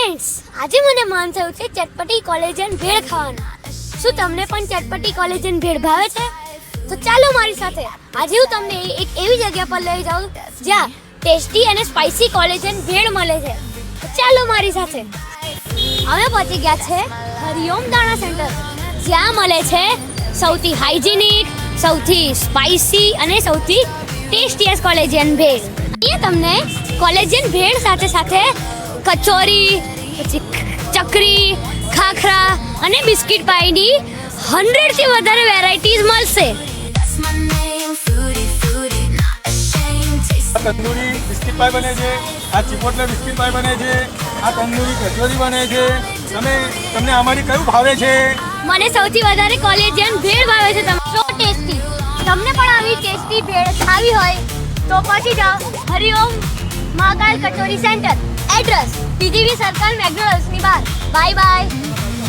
Friends, આજે મને મન થયું છે ચટપટી કોલેજન ભેળ ખાવાનું. શું તમને પણ ચટપટી કોલેજન ભેળ ભાવે છે? તો ચાલો મારી સાથે. આજે હું તમને એક એવી જગ્યા પર લઈ જાઉં જ્યાં ટેસ્ટી અને સ્પાઇસી કોલેજન ભેળ મળે છે. તો ચાલો મારી સાથે. અમે પહોંચી ગયા છે હરિઓમ દાણા સેન્ટર, જ્યાં મળે છે સૌથી હાઇજેનિક, સૌથી સ્પાઇસી અને સૌથી ટેસ્ટીએસ્ટ કોલેજન ભેળ. અહીંયા તમને કોલેજન ભેળ સાથે સાથે કચોરી, પછી ચકરી, ખાખરા અને બિસ્કિટ પાઈની 100 થી વધારે વેરાયટીઝ મળશે. તંદૂરી બિસ્કિટ પાઈ બને છે, આ ચિપોટલે બિસ્કિટ પાઈ બને છે, આ તંદૂરી કચોરી બને છે. તમને આમાંથી કયું ભાવે છે? મને સૌથી વધારે કોલેજન ભેળ ભાવે છે. સો ટેસ્ટી. તમને પણ આવી ટેસ્ટી ભેળ ખાવી હોય તો પહોંચી જાઓ Hariom Mahakal kachori centre. Address PGV circle, મેકડોનલ્ડ્સની બહાર. Bye by.